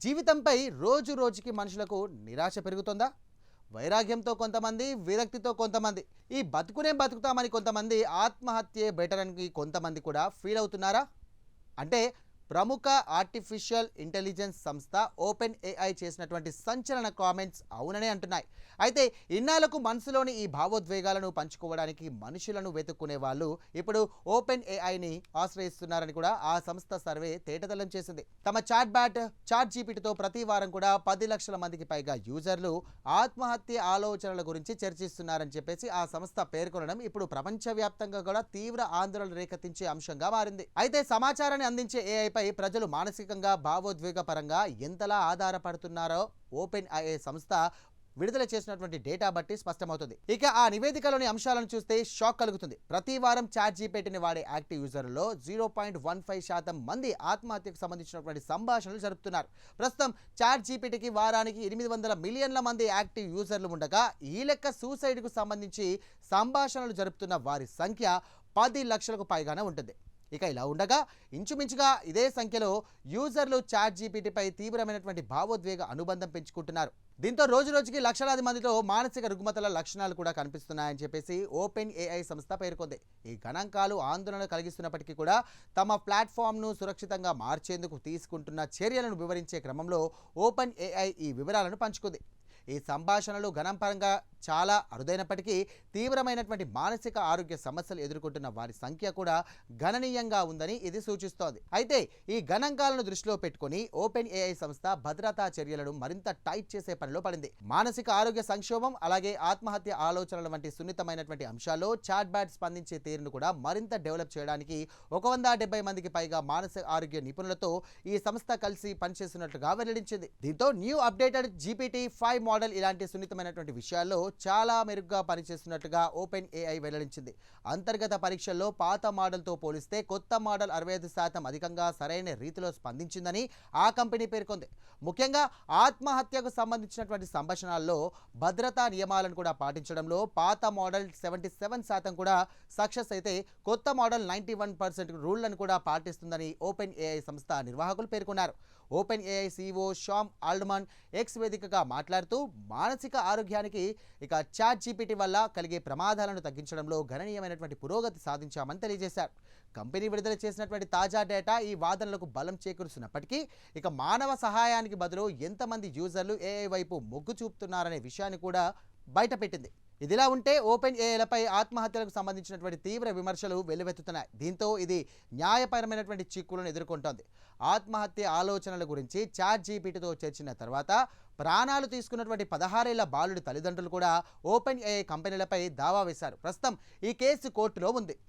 జీవితంపై రోజు రోజుకి మనుషులకు నిరాశ పెరుగుతుందా? వైరాగ్యంతో కొంతమంది, విరక్తితో కొంతమంది, ఈ బతుకునే బతుకుతామని కొంతమంది, ఆత్మహత్యే బెటర్ అని కొంతమంది కూడా ఫీల్ అవుతున్నారా? అంటే ప్రముఖ ఆర్టిఫిషియల్ ఇంటెలిజెన్స్ సంస్థ ఓపెన్ ఏఐ చేసినటువంటి సంచలన కామెంట్స్ అవుననే అంటున్నాయి. అయితే ఇన్నాళ్లకు మనసులోని ఈ భావోద్వేగాలను పంచుకోవడానికి మనుషులను వెతుక్కునే వాళ్ళు ఇప్పుడు ఓపెన్ ఏఐని ఆశ్రయిస్తున్నారని కూడా ఆ సంస్థ సర్వే తేటతెల్లం చేసింది. తమ చాట్ జీపీటీతో ప్రతి వారం కూడా 10 లక్షల మందికి పైగా యూజర్లు ఆత్మహత్య ఆలోచనల గురించి చర్చిస్తున్నారని చెప్పేసి ఆ సంస్థ పేర్కొనడం ఇప్పుడు ప్రపంచవ్యాప్తంగా కూడా తీవ్ర ఆందోళన రేకెత్తించే అంశంగా మారింది. అయితే సమాచారాన్ని అందించే ఏఐపై ప్రజలు మానసికంగా, భావోద్వేగ పరంగా ఎంతలా ఆధారపడుతున్నారో ఓపెన్ ఏఐ సంస్థ విడుదల చేసినటువంటి డేటా బట్టి స్పష్టమవుతుంది. ఇక ఆ నివేదికలోని అంశాలను చూస్తే షాక్ కలుగుతుంది. ప్రతి వారం చాట్ జీపీటీని వాడే యాక్టివ్ యూజర్లలో 0.15% మంది ఆత్మహత్యకు సంబంధించినటువంటి సంభాషణలు జరుపుతున్నారు. ప్రస్తుతం చాట్ జీపీటీకి వారానికి 800 మిలియన్ల మంది యాక్టివ్ యూజర్లు ఉండగా ఈ లెక్క సూసైడ్కు సంబంధించి సంభాషణలు జరుపుతున్న వారి సంఖ్య 10 లక్షలకు పైగానే ఉంటుంది. ఇక ఇలా ఉండగా ఇంచుమించుగా ఇదే సంఖ్యలో యూజర్లు చాట్ జీపీటీపై తీవ్రమైనటువంటి భావోద్వేగ అనుబంధం పెంచుకుంటున్నారు. దీంతో రోజు రోజుకి లక్షలాది మందితో మానసిక రుగ్మతల లక్షణాలు కూడా కనిపిస్తున్నాయని చెప్పేసి ఓపెన్ ఏఐ సంస్థ పేర్కొంది. ఈ గణాంకాలు ఆందోళన కలిగిస్తున్నప్పటికీ కూడా తమ ప్లాట్ఫామ్ను సురక్షితంగా మార్చేందుకు తీసుకుంటున్న చర్యలను వివరించే క్రమంలో ఓపెన్ ఏఐ ఈ వివరాలను పంచుకుంది. ఈ సంభాషణలు గణాంపరంగా చాలా అరుదైనప్పటికీ తీవ్రమైనటువంటి మానసిక ఆరోగ్య సమస్యలు ఎదుర్కొంటున్న వారి సంఖ్య కూడా గణనీయంగా ఉందని ఇది సూచిస్తోంది. అయితే ఈ గణాంకాలను దృష్టిలో పెట్టుకుని ఓపెన్ ఏఐ సంస్థ భద్రతా చర్యలను మరింత టైట్ చేసే పనిలో పడింది. మానసిక ఆరోగ్య సంక్షోభం, అలాగే ఆత్మహత్య ఆలోచనల వంటి సున్నితమైనటువంటి అంశాల్లో చాట్ బ్యాట్ స్పందించే తీరును కూడా మరింత డెవలప్ చేయడానికి 170 మందికి పైగా మానసిక ఆరోగ్య నిపుణులతో ఈ సంస్థ కలిసి పనిచేస్తున్నట్లుగా వెల్లడించింది. దీంతో న్యూ అప్డేటెడ్ GPT-5 మోడల్ ఇలాంటి సున్నితమైనటువంటి విషయాల్లో చాలా మెరుగ్గా పనిచేస్తున్నట్లుగా ఓపెన్ ఏఐ వెల్లడించింది. అంతర్గత పరీక్షల్లో పాత మోడల్తో పోలిస్తే కొత్త మోడల్ 65% అధికంగా సరైన రీతిలో స్పందించిందని ఆ కంపెనీ పేర్కొంది. ముఖ్యంగా ఆత్మహత్యకు సంబంధించినటువంటి సంభాషణల్లో భద్రతా నియమాలను కూడా పాటించడంలో పాత మోడల్ 77% కూడా సక్సెస్ అయితే కొత్త మోడల్ 91% రూళ్లను కూడా పాటిస్తుందని ఓపెన్ ఏఐ సంస్థ నిర్వాహకులు పేర్కొన్నారు. Open AI CEO Sam Altman X వేదికగా మాట్లాడుతూ మానసిక ఆరోగ్యానికి ఇక చాట్ జీపీటీ వల్ల కలిగే ప్రమాదాలను తగ్గించడంలో గణనీయమైనటువంటి పురోగతి సాధించామని తెలియజేశారు. కంపెనీ విడుదల చేసినటువంటి తాజా డేటా ఈ వాదనలకు బలం చేకూరుస్తున్నప్పటికీ ఇక మానవ సహాయానికి బదులు ఎంతమంది యూజర్లు ఏఐ వైపు మొగ్గు చూపుతున్నారనే విషయాన్ని కూడా బయటపెట్టింది. ఇదిలా ఉంటే ఓపెన్ ఏఐలపై ఆత్మహత్యలకు సంబంధించినటువంటి తీవ్ర విమర్శలు వెల్లువెత్తుతున్నాయి. దీంతో ఇది న్యాయపరమైనటువంటి చిక్కులను ఎదుర్కొంటోంది. ఆత్మహత్య ఆలోచనల గురించి చాట్ జీపీటీతో చర్చించిన తర్వాత ప్రాణాలు తీసుకున్నటువంటి 16 ఏళ్ల బాలుడి తల్లిదండ్రులు కూడా ఓపెన్ ఏఐ కంపెనీలపై దావా వేశారు. ప్రస్తుతం ఈ కేసు కోర్టులో ఉంది.